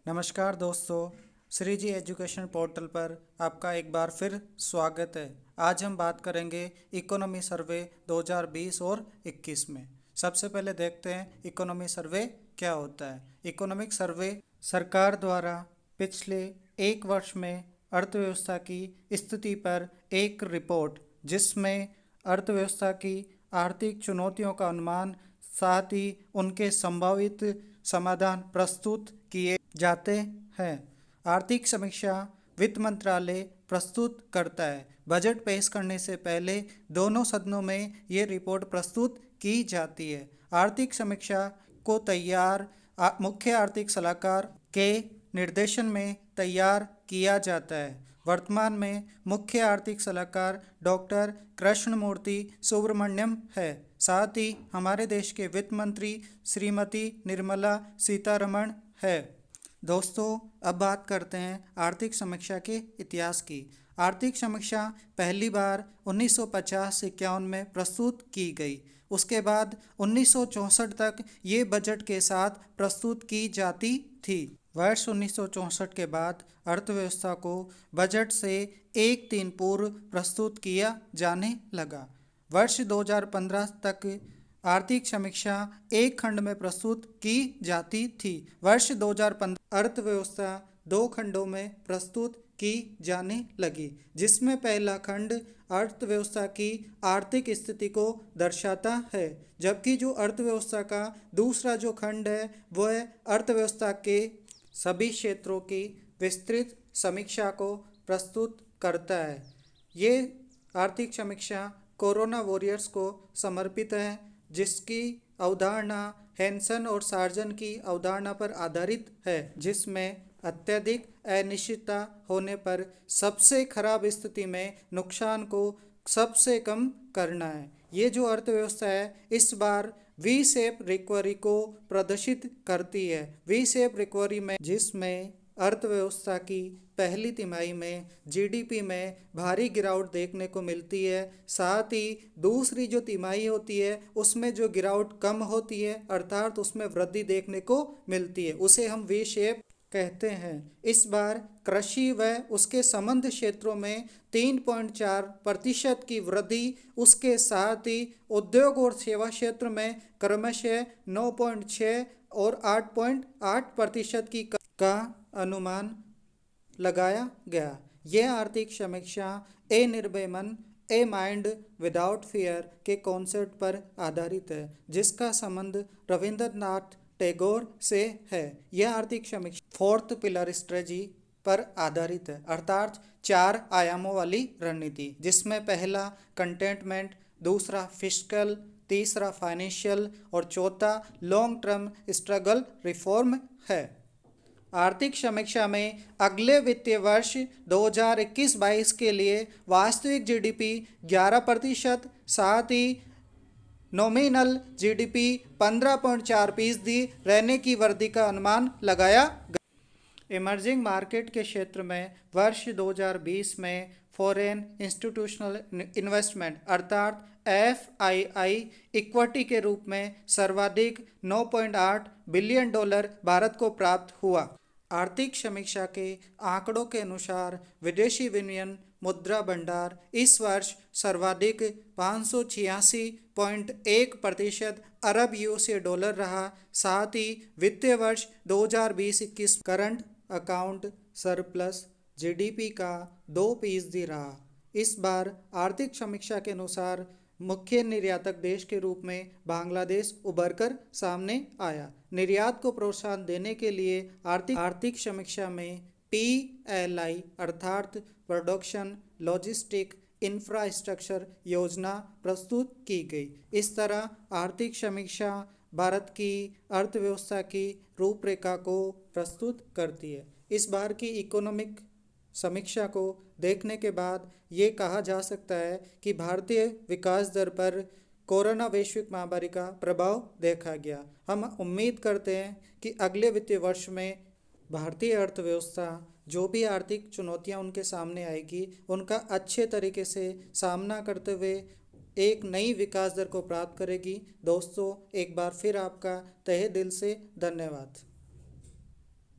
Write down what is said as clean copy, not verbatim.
नमस्कार दोस्तों, श्री जी education portal पर आपका एक बार फिर स्वागत है। आज हम बात करेंगे इकोनॉमी सर्वे 2020 और 21 में। सबसे पहले देखते हैं इकोनॉमी सर्वे क्या होता है। इकोनॉमिक सर्वे सरकार द्वारा पिछले एक वर्ष में अर्थव्यवस्था की स्थिति पर एक रिपोर्ट, जिसमें अर्थव्यवस्था की आर्थिक चुनौतियों का अनुमान, साथ ही उनके संभावित समाधान प्रस्तुत किए जाते हैं। आर्थिक समीक्षा वित्त मंत्रालय प्रस्तुत करता है। बजट पेश करने से पहले दोनों सदनों में ये रिपोर्ट प्रस्तुत की जाती है। आर्थिक समीक्षा को मुख्य आर्थिक सलाहकार के निर्देशन में तैयार किया जाता है। वर्तमान में मुख्य आर्थिक सलाहकार डॉक्टर कृष्णमूर्ति सुब्रमण्यम है। साथ ही हमारे देश के वित्त मंत्री श्रीमती निर्मला सीतारमण है। दोस्तों, अब बात करते हैं आर्थिक समीक्षा के इतिहास की। आर्थिक समीक्षा पहली बार 1950-51 में प्रस्तुत की गई। उसके बाद 1964 तक ये बजट के साथ प्रस्तुत की जाती थी। वर्ष 1964 के बाद अर्थव्यवस्था को बजट से 1 दिन पूर्व प्रस्तुत किया जाने लगा। वर्ष 2015 तक आर्थिक समीक्षा एक खंड में प्रस्तुत की जाती थी। वर्ष 2015 अर्थव्यवस्था 2 खंडों में प्रस्तुत की जाने लगी, जिसमें पहला खंड अर्थव्यवस्था की आर्थिक स्थिति को दर्शाता है, जबकि जो अर्थव्यवस्था का दूसरा जो खंड है वह अर्थव्यवस्था के सभी क्षेत्रों की विस्तृत समीक्षा को प्रस्तुत करता है। ये आर्थिक समीक्षा कोरोना वॉरियर्स को समर्पित है, जिसकी अवधारणा हैंसन और सार्जन की अवधारणा पर आधारित है, जिसमें अत्यधिक अनिश्चितता होने पर सबसे खराब स्थिति में नुकसान को सबसे कम करना है। ये जो अर्थव्यवस्था है इस बार वी शेप रिकवरी को प्रदर्शित करती है। वी शेप रिकवरी में जिसमें अर्थव्यवस्था की पहली तिमाही में जीडीपी में भारी गिरावट देखने को मिलती है, साथ ही दूसरी जो तिमाही होती है उसमें जो गिरावट कम होती है, अर्थात उसमें वृद्धि देखने को मिलती है, उसे हम वी शेप कहते हैं। इस बार कृषि व उसके संबंध क्षेत्रों में 3.4% की वृद्धि, उसके साथ ही उद्योग और सेवा क्षेत्र में क्रमशः 9.6 और 8.8% का अनुमान लगाया गया। यह आर्थिक समीक्षा ए निर्भय मन, ए माइंड विदाउट फियर के कॉन्सेप्ट पर आधारित है, जिसका संबंध रविंद्रनाथ टैगोर से है। यह आर्थिक समीक्षा 4th पिलर स्ट्रेटजी पर आधारित है, अर्थात 4 आयामों वाली रणनीति, जिसमें पहला कंटेनमेंट, दूसरा फिस्कल, तीसरा फाइनेंशियल और चौथा लॉन्ग टर्म स्ट्रगल रिफॉर्म है। आर्थिक समीक्षा में अगले वित्तीय वर्ष 2021-22 के लिए वास्तविक जीडीपी 11%, साथ ही नॉमिनल जीडीपी 15.4% रहने की वृद्धि का अनुमान लगाया गया। इमर्जिंग मार्केट के क्षेत्र में वर्ष 2020 में फॉरेन इंस्टीट्यूशनल इन्वेस्टमेंट अर्थात FII इक्विटी के रूप में सर्वाधिक $9.8 बिलियन भारत को प्राप्त हुआ। आर्थिक समीक्षा के आंकड़ों के अनुसार विदेशी विनिमय मुद्रा भंडार इस वर्ष सर्वाधिक 586.1% अरब यूएसए डॉलर रहा। साथ ही वित्तीय वर्ष 2020-21 करंट अकाउंट सरप्लस जीडीपी का 2% रहा। इस बार आर्थिक समीक्षा के अनुसार मुख्य निर्यातक देश के रूप में बांग्लादेश उभरकर सामने आया। निर्यात को प्रोत्साहन देने के लिए आर्थिक समीक्षा में PLI अर्थात प्रोडक्शन लॉजिस्टिक इंफ्रास्ट्रक्चर योजना प्रस्तुत की गई। इस तरह आर्थिक समीक्षा भारत की अर्थव्यवस्था की रूपरेखा को प्रस्तुत करती है। इस बार की इकोनॉमिक समीक्षा को देखने के बाद ये कहा जा सकता है कि भारतीय विकास दर पर कोरोना वैश्विक महामारी का प्रभाव देखा गया। हम उम्मीद करते हैं कि अगले वित्तीय वर्ष में भारतीय अर्थव्यवस्था जो भी आर्थिक चुनौतियां उनके सामने आएगी उनका अच्छे तरीके से सामना करते हुए एक नई विकास दर को प्राप्त करेगी। दोस्तों, एक बार फिर आपका तहे दिल से धन्यवाद।